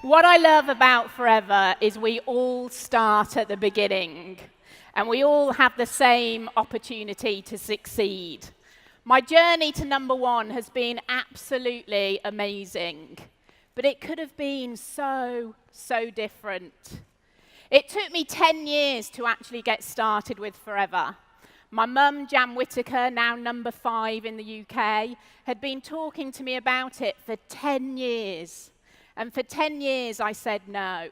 What I love about Forever is we all start at the beginning and we all have the same opportunity to succeed. My journey to number one has been absolutely amazing, but it could have been so different. It took me 10 years to actually get started with Forever. My mum, Jan Whittaker, now number 5 in the UK, had been talking to me about it for 10 years. And for 10 years, I said no.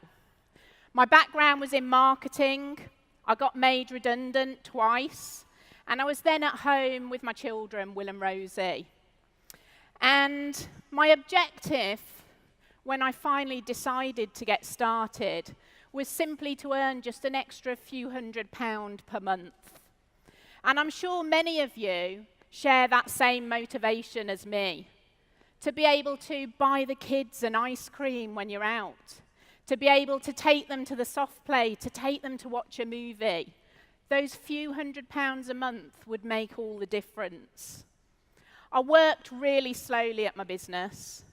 My background was in marketing. I got made redundant twice. And I was then at home with my children, Will and Rosie. And my objective, when I finally decided to get started, was simply to earn just an extra few £100 per month. And I'm sure many of you share that same motivation as me. To be able to buy the kids an ice cream when you're out. To be able to take them to the soft play, to take them to watch a movie. Those few £100 a month would make all the difference. I worked really slowly at my business.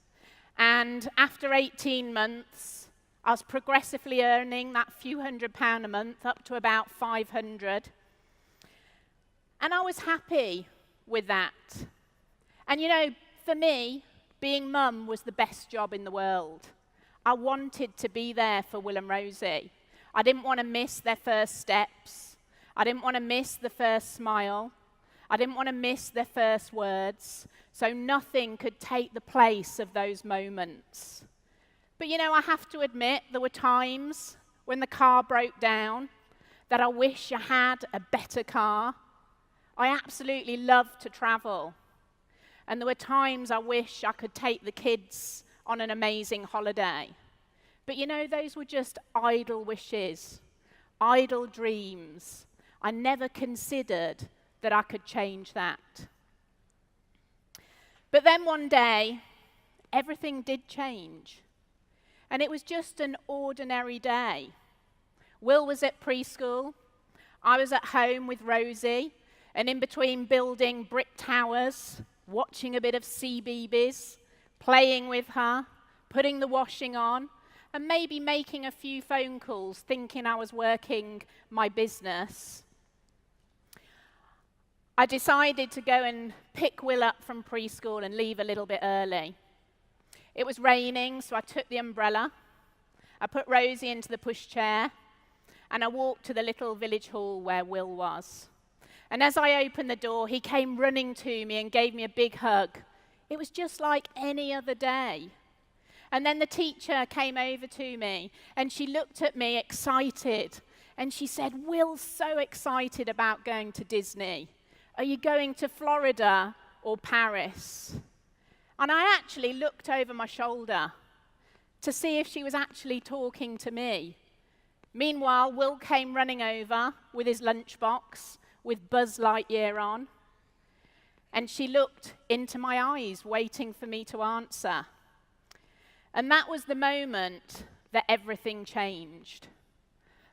And after 18 months, I was progressively earning that few £100 a month up to about 500. And I was happy with that. And you know, for me, being mum was the best job in the world. I wanted to be there for Will and Rosie. I didn't want to miss their first steps. I didn't want to miss the first smile. I didn't want to miss their first words. So nothing could take the place of those moments. But you know, I have to admit, there were times when the car broke down that I wish I had a better car. I absolutely love to travel. And there were times I wish I could take the kids on an amazing holiday. But you know, those were just idle wishes, idle dreams. I never considered that I could change that. But then one day, everything did change. And it was just an ordinary day. Will was at preschool. I was at home with Rosie. And in between building brick towers, watching a bit of CBeebies, playing with her, putting the washing on, and maybe making a few phone calls, thinking I was working my business. I decided to go and pick Will up from preschool and leave a little bit early. It was raining, so I took the umbrella. I put Rosie into the pushchair, and I walked to the little village hall where Will was. And as I opened the door, he came running to me and gave me a big hug. It was just like any other day. And then the teacher came over to me, and she looked at me excited. And she said, "Will's so excited about going to Disney. Are you going to Florida or Paris?" And I actually looked over my shoulder to see if she was actually talking to me. Meanwhile, Will came running over with his lunchbox, with Buzz Lightyear on. And she looked into my eyes, waiting for me to answer. And that was the moment that everything changed.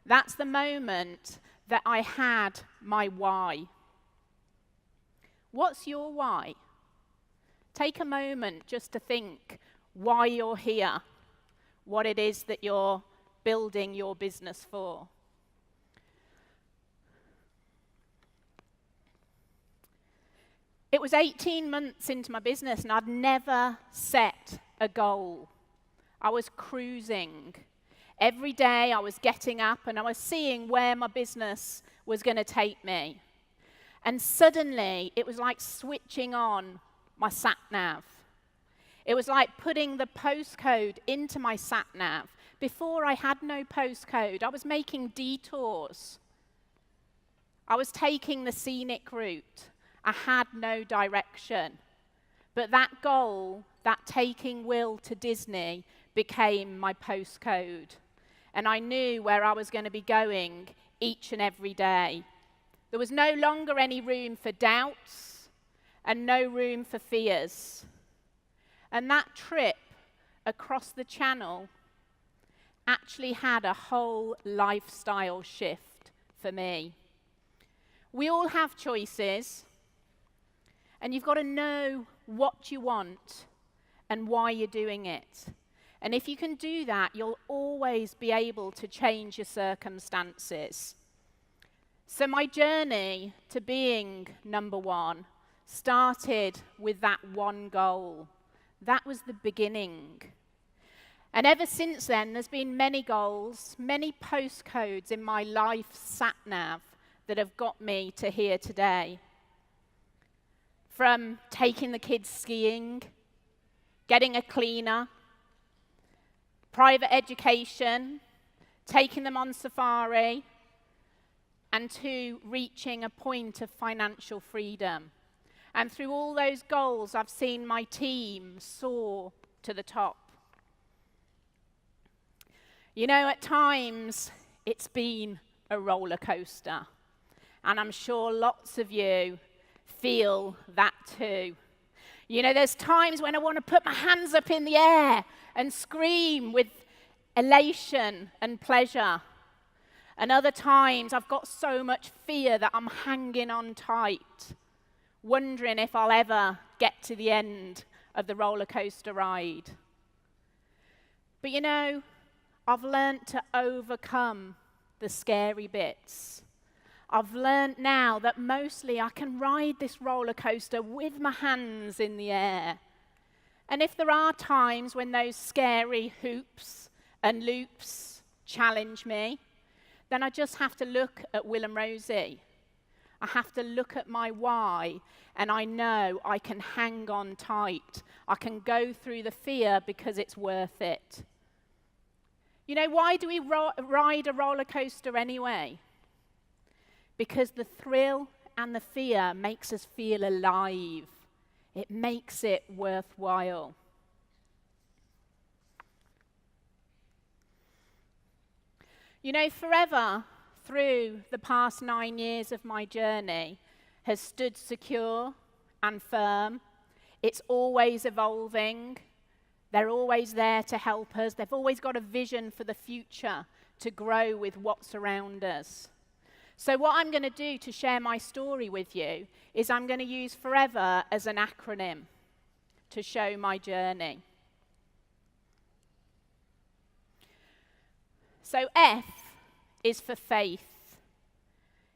That's the moment that I had my why. What's your why? Take a moment just to think why you're here, what it is that you're building your business for. It was 18 months into my business, and I'd never set a goal. I was cruising. Every day I was getting up, and I was seeing where my business was going to take me. And suddenly, it was like switching on my sat-nav. It was like putting the postcode into my sat-nav. Before, I had no postcode. I was making detours. I was taking the scenic route. I had no direction. But that goal, that taking Will to Disney, became my postcode. And I knew where I was going to be going each and every day. There was no longer any room for doubts and no room for fears. And that trip across the channel actually had a whole lifestyle shift for me. We all have choices. And you've got to know what you want and why you're doing it. And if you can do that, you'll always be able to change your circumstances. So my journey to being number one started with that one goal. That was the beginning. And ever since then, there's been many goals, many postcodes in my life sat-nav that have got me to here today. From taking the kids skiing, getting a cleaner, private education, taking them on safari, and to reaching a point of financial freedom. And through all those goals, I've seen my team soar to the top. You know, at times, it's been a roller coaster. And I'm sure lots of you feel that too. You know, there's times when I want to put my hands up in the air and scream with elation and pleasure. And other times, I've got so much fear that I'm hanging on tight, wondering if I'll ever get to the end of the roller coaster ride. But you know, I've learned to overcome the scary bits. I've learned now that mostly I can ride this roller coaster with my hands in the air. And if there are times when those scary hoops and loops challenge me, then I just have to look at Will and Rosie. I have to look at my why, and I know I can hang on tight. I can go through the fear because it's worth it. You know, why do we ride a roller coaster anyway? Because the thrill and the fear makes us feel alive. It makes it worthwhile. You know, forever through the past 9 years of my journey has stood secure and firm. It's always evolving. They're always there to help us. They've always got a vision for the future to grow with what's around us. So what I'm going to do to share my story with you is I'm going to use forever as an acronym to show my journey. So F is for faith.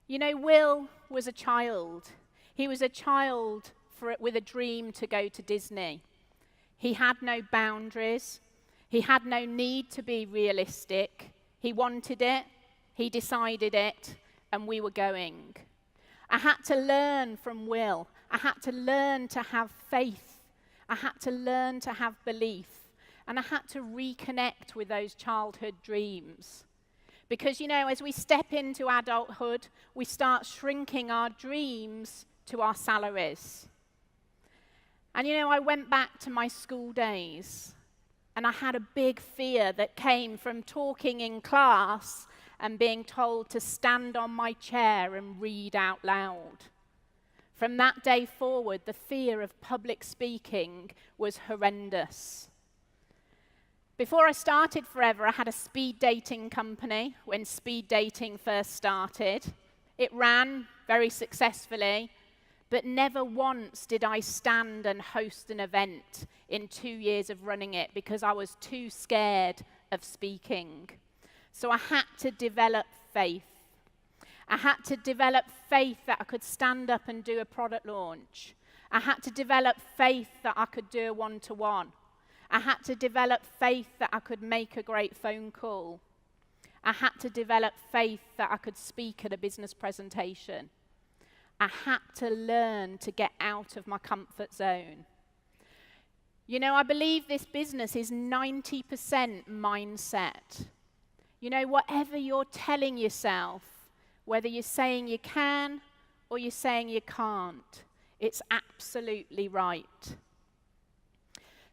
You know, Will was a child. He was a child with a dream to go to Disney. He had no boundaries. He had no need to be realistic. He wanted it, he decided it, and we were going. I had to learn from Will. I had to learn to have faith. I had to learn to have belief. And I had to reconnect with those childhood dreams. Because, you know, as we step into adulthood, we start shrinking our dreams to our salaries. And, you know, I went back to my school days, and I had a big fear that came from talking in class and being told to stand on my chair and read out loud. From that day forward, the fear of public speaking was horrendous. Before I started Forever, I had a speed dating company when speed dating first started. It ran very successfully, but never once did I stand and host an event in 2 years of running it because I was too scared of speaking. So I had to develop faith. I had to develop faith that I could stand up and do a product launch. I had to develop faith that I could do a one-to-one. I had to develop faith that I could make a great phone call. I had to develop faith that I could speak at a business presentation. I had to learn to get out of my comfort zone. You know, I believe this business is 90% mindset. You know, whatever you're telling yourself, whether you're saying you can or you're saying you can't, it's absolutely right.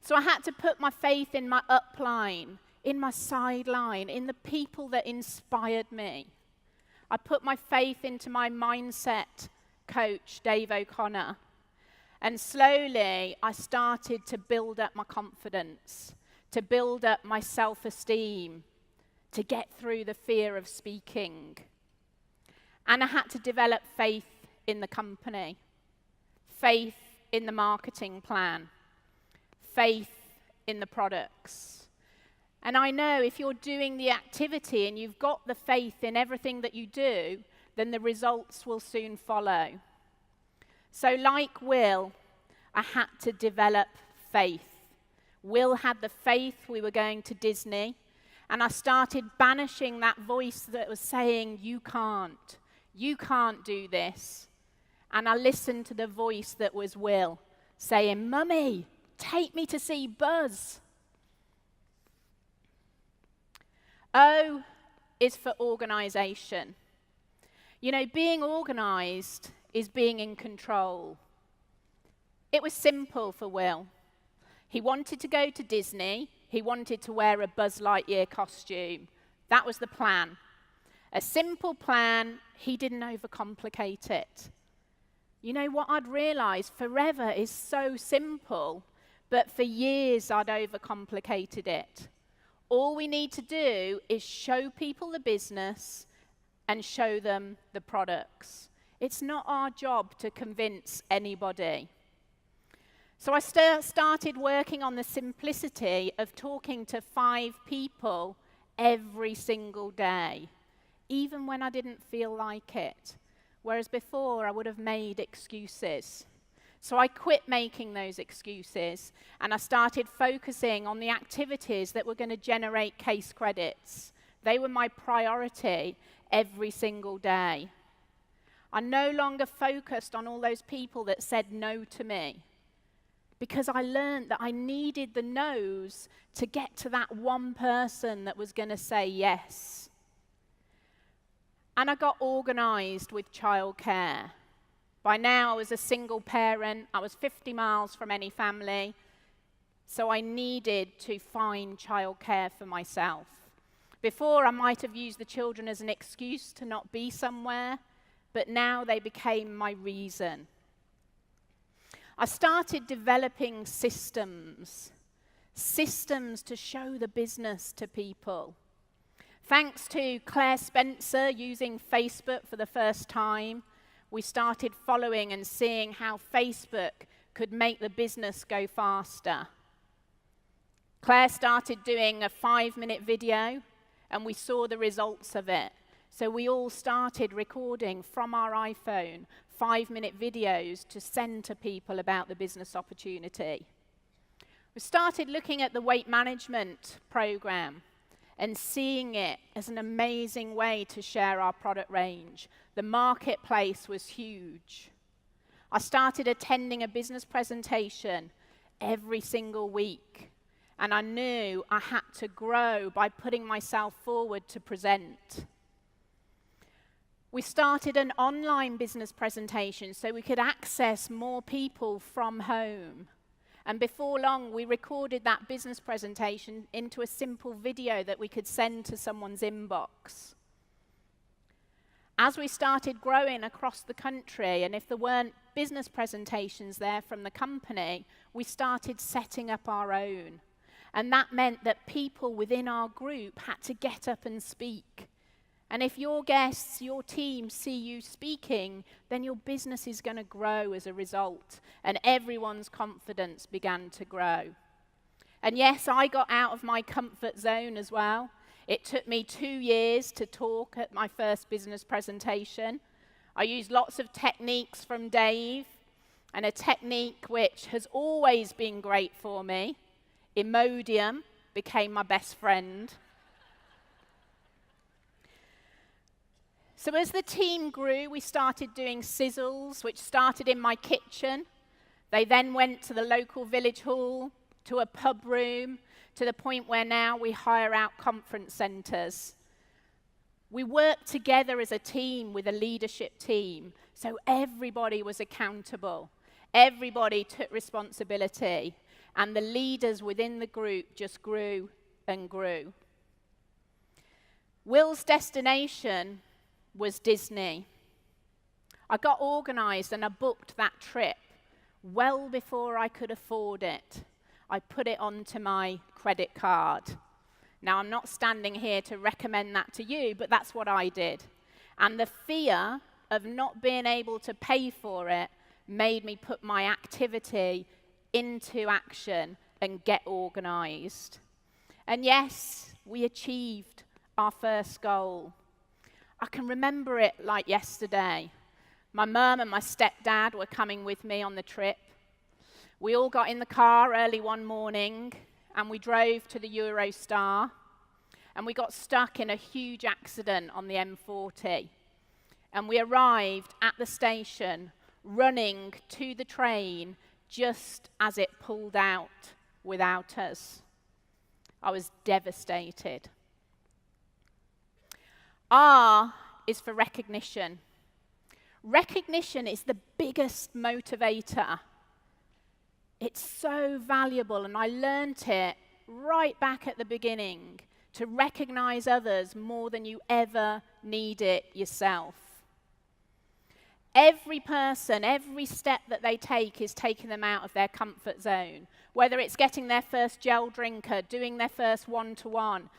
So I had to put my faith in my upline, in my sideline, in the people that inspired me. I put my faith into my mindset coach, Dave O'Connor. And slowly, I started to build up my confidence, to build up my self-esteem, to get through the fear of speaking. And I had to develop faith in the company, faith in the marketing plan, faith in the products. And I know if you're doing the activity and you've got the faith in everything that you do, then the results will soon follow. So like Will, I had to develop faith. Will had the faith we were going to Disney, and I started banishing that voice that was saying, you can't do this. And I listened to the voice that was Will, saying, Mummy, take me to see Buzz. O is for organisation. You know, being organised is being in control. It was simple for Will. He wanted to go to Disney. He wanted to wear a Buzz Lightyear costume. That was the plan. A simple plan. He didn't overcomplicate it. You know what I'd realised? Forever is so simple, but for years I'd overcomplicated it. All we need to do is show people the business and show them the products. It's not our job to convince anybody. So I started working on the simplicity of talking to 5 people every single day, even when I didn't feel like it. Whereas before, I would have made excuses. So I quit making those excuses, and I started focusing on the activities that were going to generate case credits. They were my priority every single day. I no longer focused on all those people that said no to me, because I learned that I needed the no's to get to that one person that was going to say yes. And I got organised with childcare. By now, I was a single parent. I was 50 miles from any family. So I needed to find childcare for myself. Before, I might have used the children as an excuse to not be somewhere, but now they became my reason. I started developing systems to show the business to people. Thanks to Claire Spencer using Facebook for the first time, we started following and seeing how Facebook could make the business go faster. Claire started doing a 5-minute video, and we saw the results of it. So we all started recording from our iPhone 5-minute videos to send to people about the business opportunity. We started looking at the weight management program and seeing it as an amazing way to share our product range. The marketplace was huge. I started attending a business presentation every single week, and I knew I had to grow by putting myself forward to present. We started an online business presentation so we could access more people from home. And before long, we recorded that business presentation into a simple video that we could send to someone's inbox. As we started growing across the country, and if there weren't business presentations there from the company, we started setting up our own. And that meant that people within our group had to get up and speak. And if your guests, your team see you speaking, then your business is going to grow as a result. And everyone's confidence began to grow. And yes, I got out of my comfort zone as well. It took me 2 years to talk at my first business presentation. I used lots of techniques from Dave, and a technique which has always been great for me, Imodium, became my best friend. So as the team grew, we started doing sizzles, which started in my kitchen. They then went to the local village hall, to a pub room, to the point where now we hire out conference centres. We worked together as a team with a leadership team, so everybody was accountable. Everybody took responsibility, and the leaders within the group just grew and grew. Will's destination was Disney. I got organised and I booked that trip well before I could afford it. I put it onto my credit card. Now, I'm not standing here to recommend that to you, but that's what I did. And the fear of not being able to pay for it made me put my activity into action and get organised. And yes, we achieved our first goal. I can remember it like yesterday. My mum and my stepdad were coming with me on the trip. We all got in the car early one morning and we drove to the Eurostar, and we got stuck in a huge accident on the M40. And we arrived at the station running to the train just as it pulled out without us. I was devastated. R is for recognition. Recognition is the biggest motivator. It's so valuable, and I learnt it right back at the beginning, to recognize others more than you ever need it yourself. Every person, every step that they take is taking them out of their comfort zone, whether it's getting their first gel drinker, doing their first one-to-one,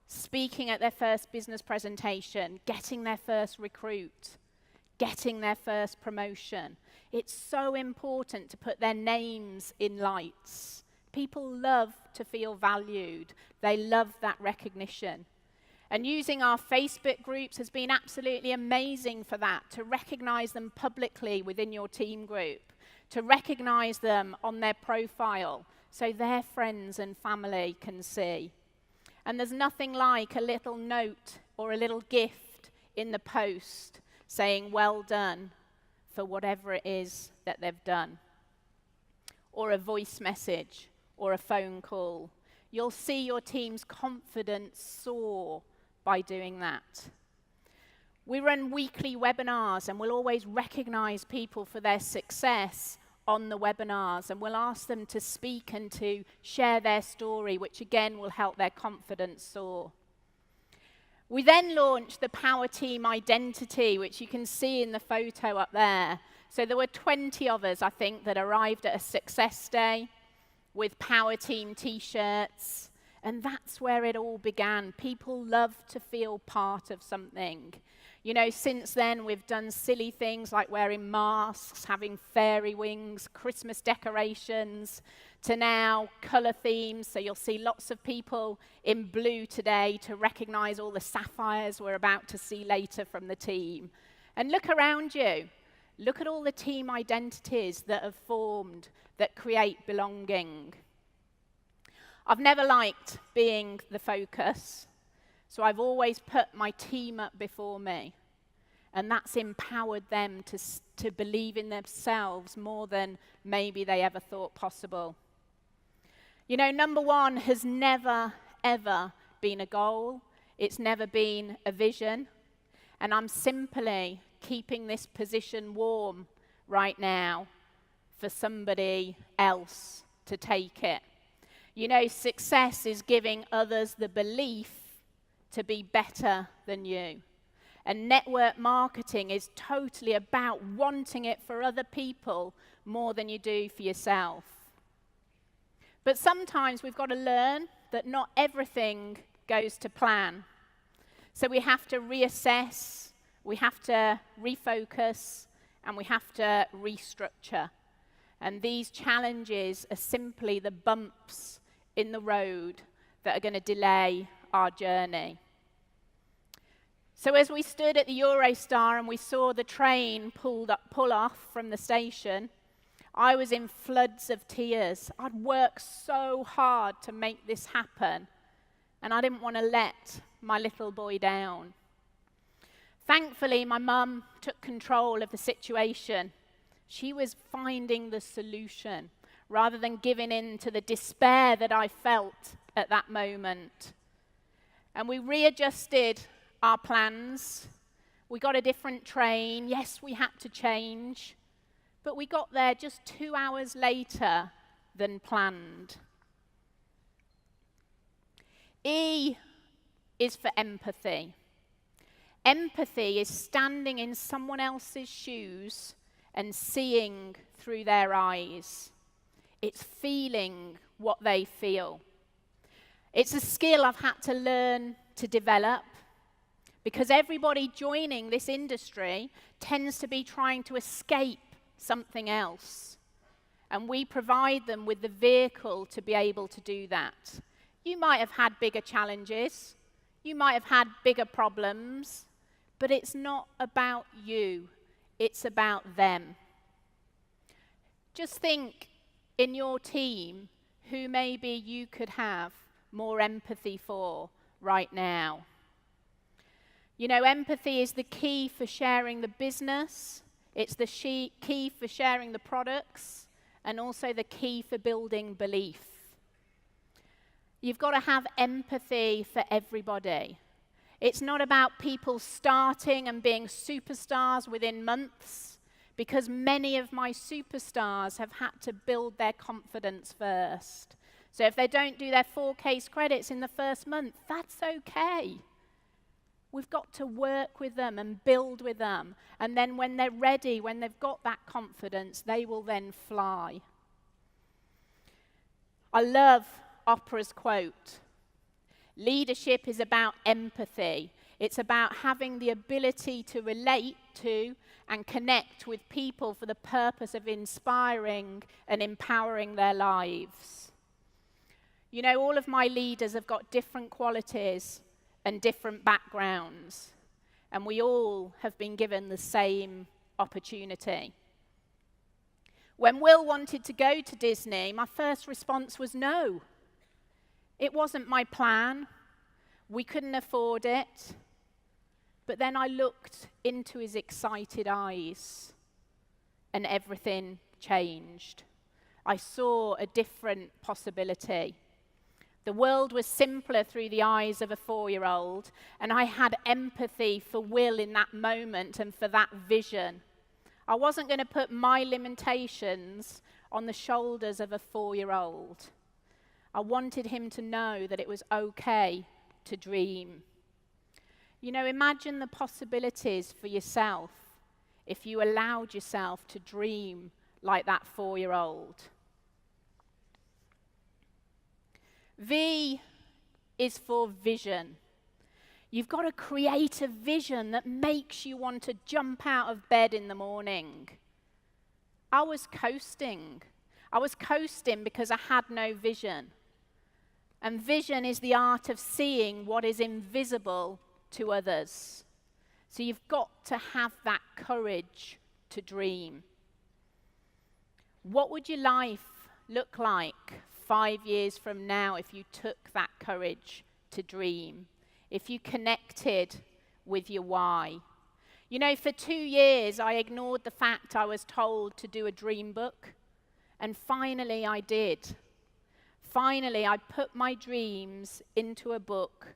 speaking at their first business presentation, getting their first recruit, getting their first promotion. It's so important to put their names in lights. People love to feel valued. They love that recognition. And using our Facebook groups has been absolutely amazing for that, to recognize them publicly within your team group, to recognize them on their profile so their friends and family can see. And there's nothing like a little note or a little gift in the post saying, well done, for whatever it is that they've done. Or a voice message, or a phone call. You'll see your team's confidence soar by doing that. We run weekly webinars, and we'll always recognize people for their success on the webinars, and we'll ask them to speak and to share their story, which again will help their confidence soar. We then launched the Power Team Identity, which you can see in the photo up there. So there were 20 of us, I think, that arrived at a success day with Power Team t-shirts, and that's where it all began. People love to feel part of something. You know, since then, we've done silly things like wearing masks, having fairy wings, Christmas decorations, to now colour themes. So you'll see lots of people in blue today to recognise all the sapphires we're about to see later from the team. And look around you. Look at all the team identities that have formed that create belonging. I've never liked being the focus, so I've always put my team up before me. And that's empowered them to believe in themselves more than maybe they ever thought possible. You know, number one has never, ever been a goal. It's never been a vision. And I'm simply keeping this position warm right now for somebody else to take it. You know, success is giving others the belief to be better than you. And network marketing is totally about wanting it for other people more than you do for yourself. But sometimes we've got to learn that not everything goes to plan. So we have to reassess, we have to refocus, and we have to restructure. And these challenges are simply the bumps in the road that are going to delay our journey. So as we stood at the Eurostar and we saw the train pull off from the station, I was in floods of tears. I'd worked so hard to make this happen, and I didn't want to let my little boy down. Thankfully, my mum took control of the situation. She was finding the solution rather than giving in to the despair that I felt at that moment. And we readjusted our plans. We got a different train. Yes, we had to change, but we got there just 2 hours later than planned. E is for empathy. Empathy is standing in someone else's shoes and seeing through their eyes. It's feeling what they feel. It's a skill I've had to learn to develop, because everybody joining this industry tends to be trying to escape something else. And we provide them with the vehicle to be able to do that. You might have had bigger challenges. You might have had bigger problems. But it's not about you. It's about them. Just think in your team who maybe you could have more empathy for right now. You know, empathy is the key for sharing the business. It's the key for sharing the products, and also the key for building belief. You've got to have empathy for everybody. It's not about people starting and being superstars within months, because many of my superstars have had to build their confidence first. So if they don't do their 4 case credits in the first month, that's okay. We've got to work with them and build with them. And then when they're ready, when they've got that confidence, they will then fly. I love Oprah's quote. Leadership is about empathy. It's about having the ability to relate to and connect with people for the purpose of inspiring and empowering their lives. You know, all of my leaders have got different qualities and different backgrounds, and we all have been given the same opportunity. When Will wanted to go to Disney, my first response was no. It wasn't my plan. We couldn't afford it. But then I looked into his excited eyes, and everything changed. I saw a different possibility. The world was simpler through the eyes of a 4-year-old, and I had empathy for Will in that moment and for that vision. I wasn't going to put my limitations on the shoulders of a 4-year-old. I wanted him to know that it was okay to dream. You know, imagine the possibilities for yourself if you allowed yourself to dream like that 4-year-old. V is for vision. You've got to create a vision that makes you want to jump out of bed in the morning. I was coasting. I was coasting because I had no vision. And vision is the art of seeing what is invisible to others. So you've got to have that courage to dream. What would your life look like 5 years from now if you took that courage to dream? If you connected with your why? You know, for 2 years I ignored the fact I was told to do a dream book, and finally I did. Finally, I put my dreams into a book,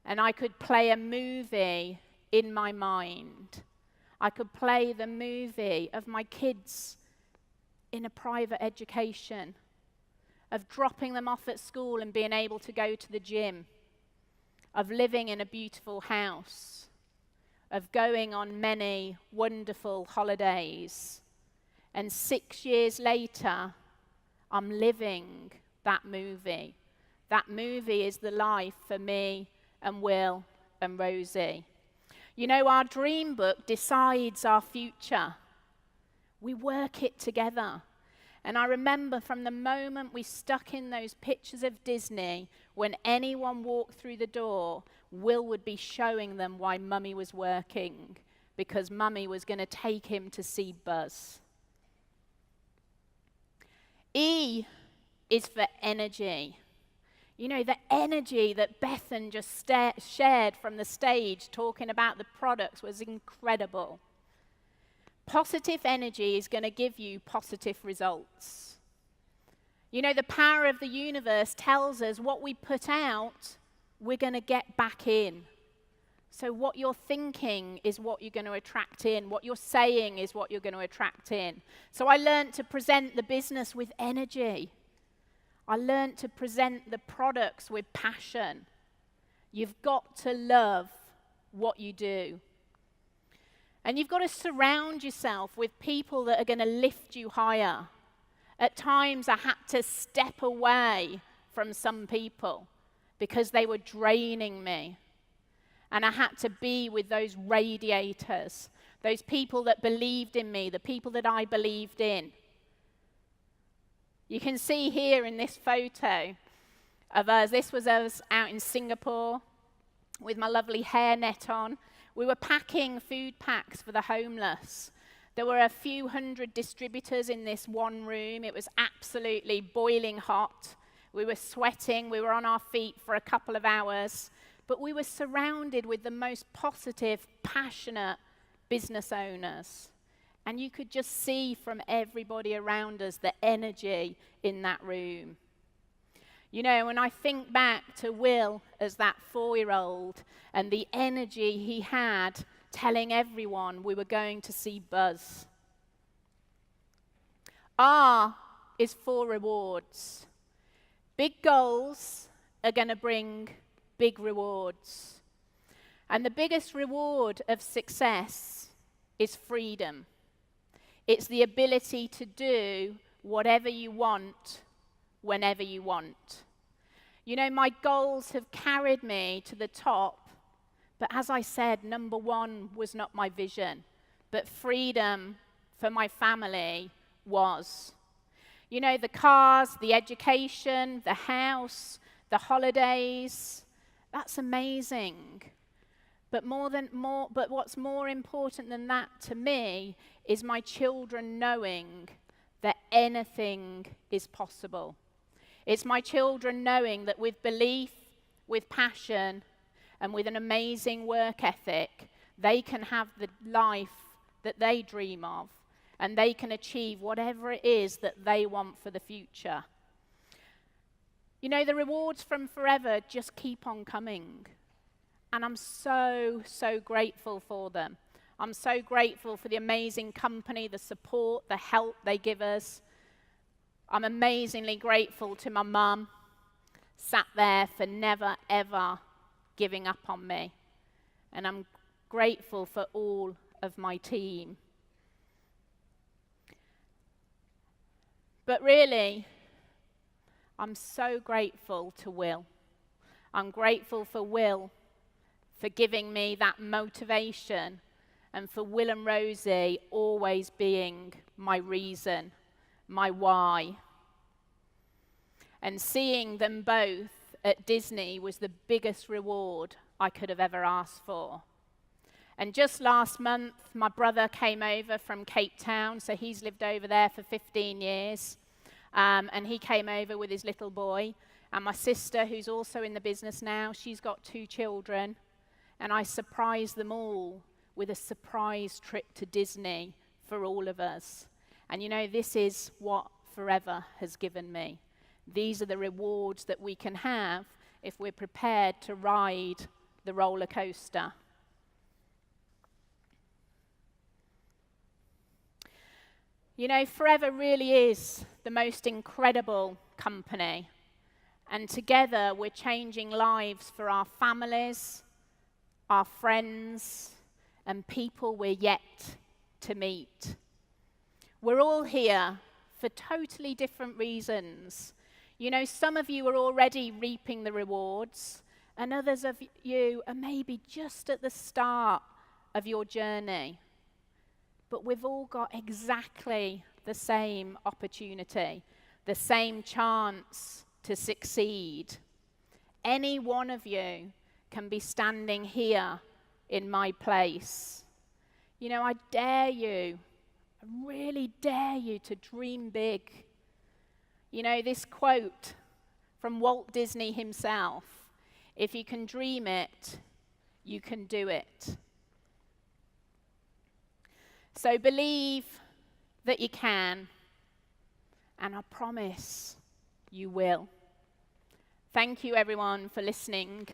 and I could play a movie in my mind. I could play the movie of my kids in a private education, of dropping them off at school and being able to go to the gym, of living in a beautiful house, of going on many wonderful holidays. And 6 years later, I'm living that movie. That movie is the life for me and Will and Rosie. You know, our dream book decides our future. We work it together. And I remember from the moment we stuck in those pictures of Disney, when anyone walked through the door, Will would be showing them why Mummy was working, because Mummy was going to take him to see Buzz. E is for energy. You know, the energy that Bethan just shared from the stage talking about the products was incredible. Positive energy is going to give you positive results. You know, the power of the universe tells us what we put out, we're going to get back in. So what you're thinking is what you're going to attract in. What you're saying is what you're going to attract in. So I learned to present the business with energy. I learned to present the products with passion. You've got to love what you do. And you've got to surround yourself with people that are going to lift you higher. At times I had to step away from some people because they were draining me. And I had to be with those radiators, those people that believed in me, the people that I believed in. You can see here in this photo, of us. This was us out in Singapore with my lovely hairnet on. We were packing food packs for the homeless. There were a few hundred distributors in this one room. It was absolutely boiling hot. We were sweating. We were on our feet for a couple of hours. But we were surrounded with the most positive, passionate business owners. And you could just see from everybody around us the energy in that room. You know, when I think back to Will as that 4-year-old and the energy he had telling everyone we were going to see Buzz. R is for rewards. Big goals are going to bring big rewards. And the biggest reward of success is freedom. It's the ability to do whatever you want, whenever you want. You know, my goals have carried me to the top, but as I said, number one was not my vision, but freedom for my family was. You know, the cars, the education, the house, the holidays, that's amazing. But what's more important than that to me is my children knowing that anything is possible. It's my children knowing that with belief, with passion, and with an amazing work ethic, they can have the life that they dream of, and they can achieve whatever it is that they want for the future. You know, the rewards from forever just keep on coming. And I'm so, so grateful for them. I'm so grateful for the amazing company, the support, the help they give us. I'm amazingly grateful to my mum, sat there for never, ever giving up on me. And I'm grateful for all of my team. But really, I'm so grateful to Will. I'm grateful for Will for giving me that motivation, and for Will and Rosie always being my reason, my why. And seeing them both at Disney was the biggest reward I could have ever asked for. And just last month, my brother came over from Cape Town, so he's lived over there for 15 years. And he came over with his little boy. And my sister, who's also in the business now, she's got 2 children. And I surprised them all with a surprise trip to Disney for all of us. And you know, this is what forever has given me. These are the rewards that we can have if we're prepared to ride the roller coaster. You know, Forever really is the most incredible company. And together we're changing lives for our families, our friends, and people we're yet to meet. We're all here for totally different reasons. You know, some of you are already reaping the rewards, and others of you are maybe just at the start of your journey. But we've all got exactly the same opportunity, the same chance to succeed. Any one of you can be standing here in my place. You know, I dare you, I really dare you to dream big. You know, this quote from Walt Disney himself, if you can dream it, you can do it. So believe that you can, and I promise you will. Thank you, everyone, for listening.